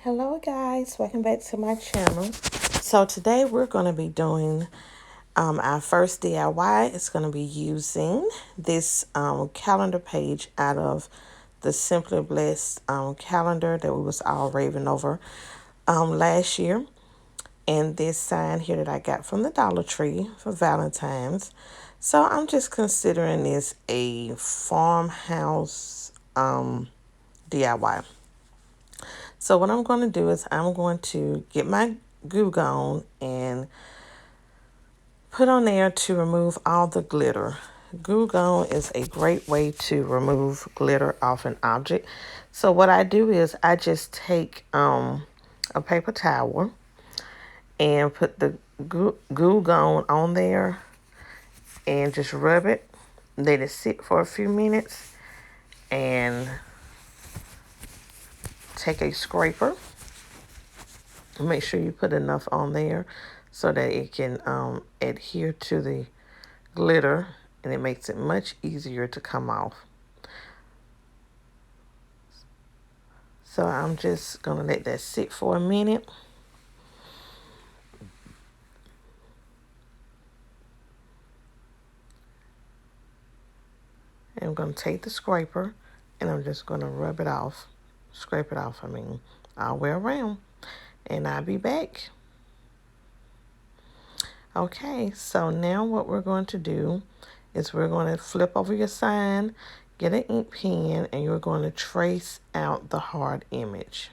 Hello guys, welcome back to my channel. So today we're going to be doing our first DIY. It's going to be using this calendar page out of the Simply Blessed calendar that we was all raving over last year. And this sign here that I got from the Dollar Tree for Valentine's. So I'm just considering this a farmhouse DIY. So what I'm going to do is I'm going to get my glue gun and put on there to remove all the glitter. Glue gun is a great way to remove glitter off an object. So what I do is I just take a paper towel and put the glue gun on there and just rub it. Let it sit for a few minutes and take a scraper. Make sure you put enough on there so that it can adhere to the glitter, and it makes it much easier to come off. So I'm just going to let that sit for a minute. And I'm going to take the scraper and I'm just going to rub it off. Scrape it off, all the way around. And I'll be back. Okay, so now what we're going to do is we're going to flip over your sign, get an ink pen, and you're going to trace out the hard image.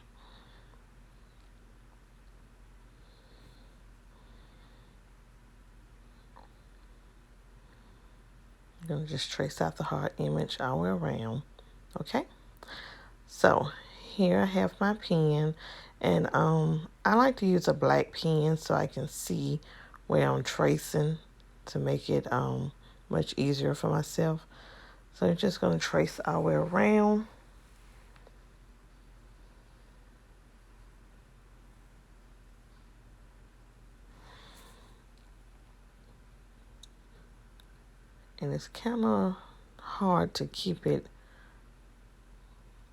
You're going to just trace out the hard image all the way around. Okay, so here I have my pen, and I like to use a black pen so I can see where I'm tracing to make it much easier for myself. So I'm just going to trace all the way around. And it's kind of hard to keep it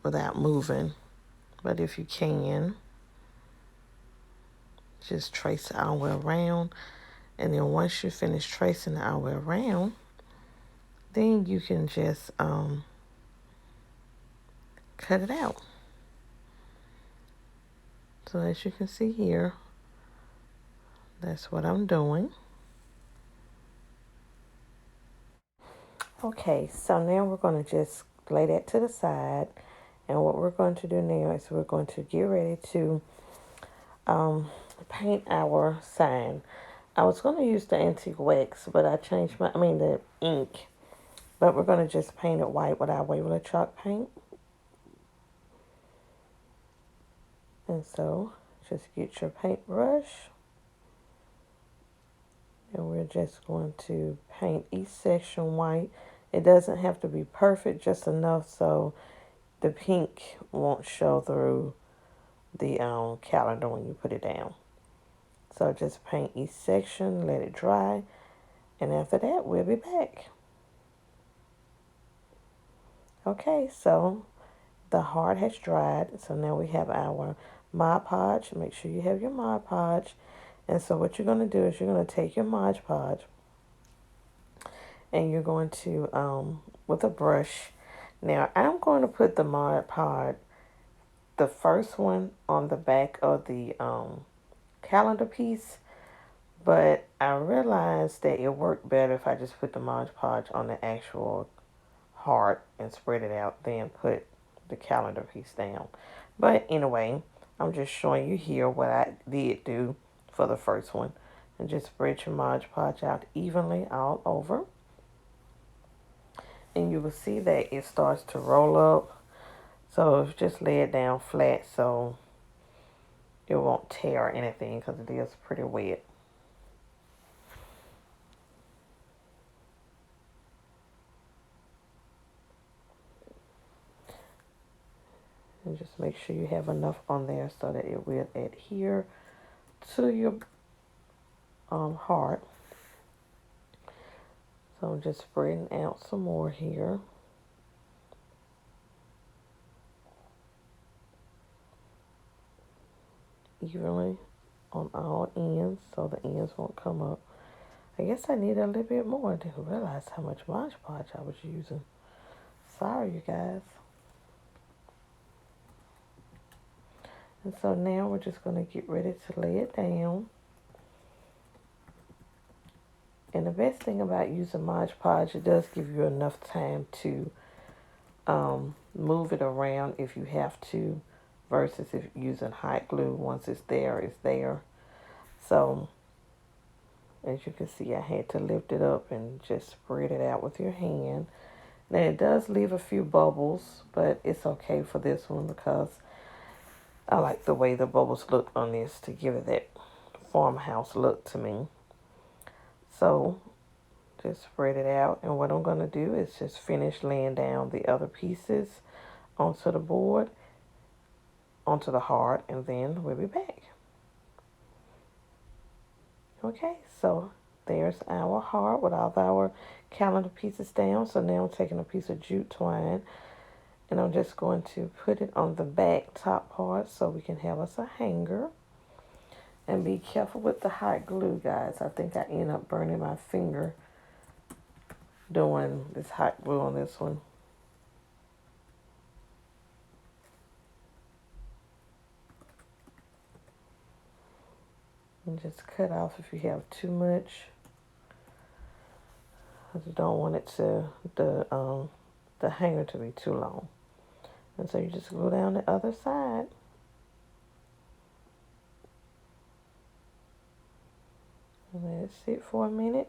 without moving, but if you can, just trace it all the way around. And then once you finish tracing it all the way around, then you can just cut it out. So as you can see here, that's what I'm doing. Okay, so now we're going to just lay that to the side. And what we're going to do now is we're going to get ready to paint our sign. I was going to use the antique wax, but I changed the ink. But we're going to just paint it white with our Waverly chalk paint. And so, just get your paintbrush. And we're just going to paint each section white. It doesn't have to be perfect, just enough so the pink won't show through the calendar when you put it down. So just paint each section, let it dry, and after that, we'll be back. Okay, so the heart has dried, so now we have our Mod Podge. Make sure you have your Mod Podge. And so what you're going to do is you're going to take your Mod Podge and you're going to, with a brush. Now, I'm going to put the Mod Podge, the first one, on the back of the calendar piece. But I realized that it worked better if I just put the Mod Podge on the actual heart and spread it out, then put the calendar piece down. But anyway, I'm just showing you here what I did do for the first one. And just spread your Mod Podge out evenly all over. And you will see that it starts to roll up. So just lay it down flat so it won't tear or anything because it is pretty wet. And just make sure you have enough on there so that it will adhere to your heart. So I'm just spreading out some more here. evenly on all ends so the ends won't come up. I guess I need a little bit more. I didn't realize how much Mod Podge I was using. Sorry, you guys. And so now we're just going to get ready to lay it down. And the best thing about using Mod Podge, it does give you enough time to move it around if you have to, versus if using hot glue. Once it's there, it's there. So as you can see, I had to lift it up and just spread it out with your hand. Now it does leave a few bubbles, but it's okay for this one because I like the way the bubbles look on this to give it that farmhouse look to me. So just spread it out, and what I'm going to do is just finish laying down the other pieces onto the board, onto the heart, and then we'll be back. Okay, so there's our heart with all of our calendar pieces down. So now I'm taking a piece of jute twine, and I'm just going to put it on the back top part so we can have us a hanger. And be careful with the hot glue, guys. I think I end up burning my finger doing this hot glue on this one. And just cut off if you have too much. I just don't want it to the hanger to be too long. And so you just glue down the other side. And let it sit for a minute.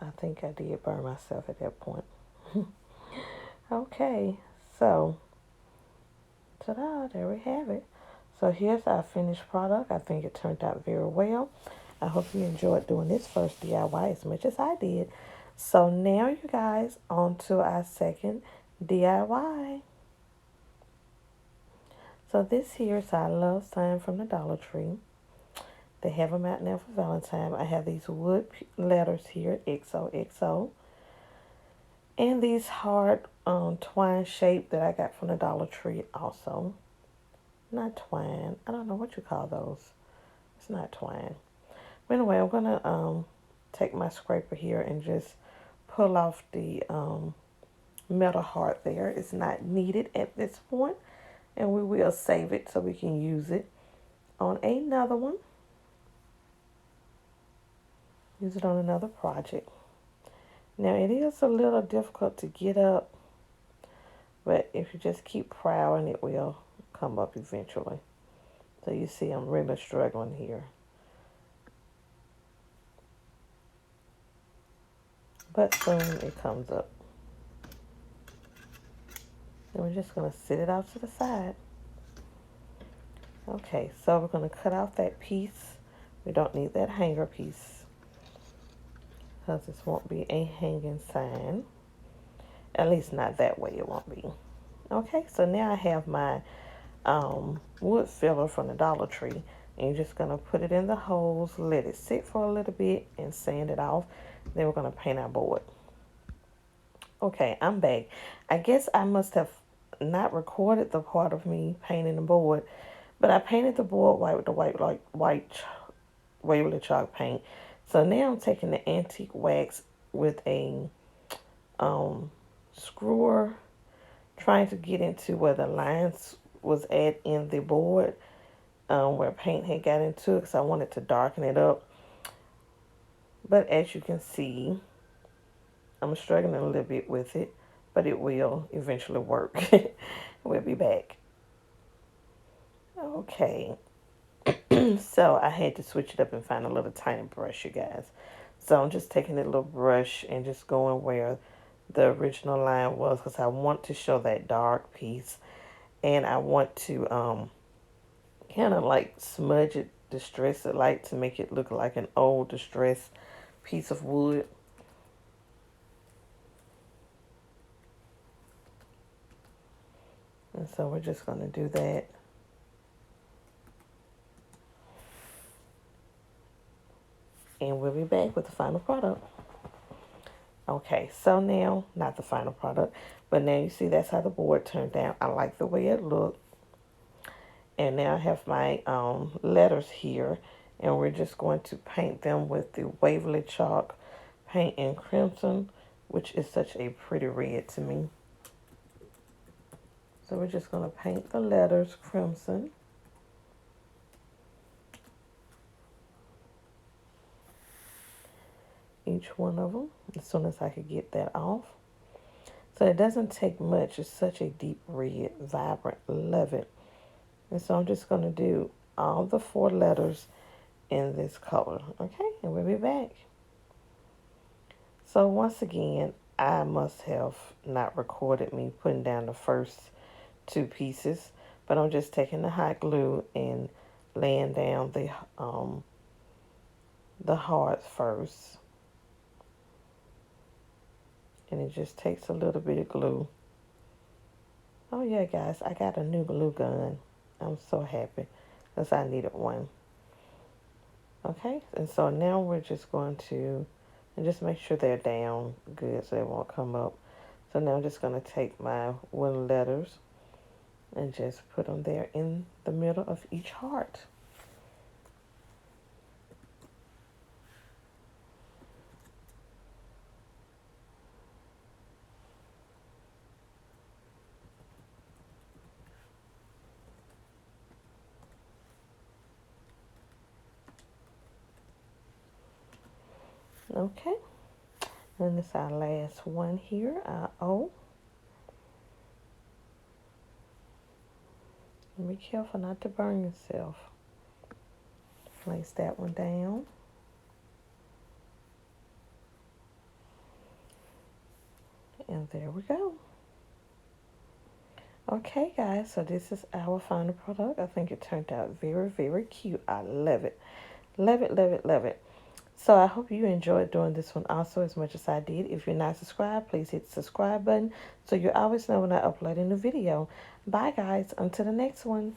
I think I did burn myself at that point. Okay, so ta-da, there we have it. So here's our finished product. I think it turned out very well. I hope you enjoyed doing this first DIY as much as I did. So now you guys, on to our second DIY. So this here is our love sign from the Dollar Tree. They have them out now for Valentine. I have these wood letters here, XOXO. And these hard twine shape that I got from the Dollar Tree also. Not twine. I don't know what you call those. It's not twine. But anyway, I'm going to take my scraper here and just pull off the metal heart there. It's not needed at this point, and we will save it so we can use it on another one. Use it on another project. Now, it is a little difficult to get up, but if you just keep prowling, it will come up eventually. So you see I'm really struggling here. But soon it comes up. And we're just going to sit it off to the side. Okay, so we're going to cut off that piece. We don't need that hanger piece, because this won't be a hanging sign. At least not that way it won't be. Okay, so now I have my wood filler from the Dollar Tree. And you're just going to put it in the holes, let it sit for a little bit, and sand it off. Then we're going to paint our board. Okay, I'm back. I guess I must have not recorded the part of me painting the board, but I painted the board white with the white Waverly chalk paint. So now I'm taking the antique wax with a screwer, trying to get into where the lines was at in the board, where paint had got into it, because I wanted to darken it up. But as you can see, I'm struggling a little bit with it, but it will eventually work. We'll be back. Okay. So I had to switch it up and find a little tiny brush, you guys. So I'm just taking a little brush and just going where the original line was, because I want to show that dark piece. And I want to kind of like smudge it, distress it light to make it look like an old distressed piece of wood. And so we're just going to do that. and we'll be back with the final product. Okay, so now, not the final product, but now you see that's how the board turned out. I like the way it looked. And now I have my letters here, and we're just going to paint them with the Waverly Chalk Paint in Crimson, which is such a pretty red to me. So we're just going to paint the letters crimson. Each one of them, as soon as I could get that off. So it doesn't take much. It's such a deep red, vibrant, love it. And so I'm just going to do all the 4 letters in this color. Okay, and we'll be back. So once again, I must have not recorded me putting down the first 2 pieces, but I'm just taking the hot glue and laying down the hearts first. And it just takes a little bit of glue. Oh yeah, guys, I got a new glue gun. I'm so happy because I needed one. Okay, and so now we're just going to, and just make sure they're down good so they won't come up. So now I'm just going to take my wooden letters and just put them there in the middle of each heart. Okay, and this is our last one here, our O. And be careful not to burn yourself. Place that one down. And there we go. Okay, guys, so this is our final product. I think it turned out very, very cute. I love it. Love it, love it, love it. So I hope you enjoyed doing this one also as much as I did. If you're not subscribed, please hit the subscribe button so you always know when I upload a new video. Bye, guys. Until the next one.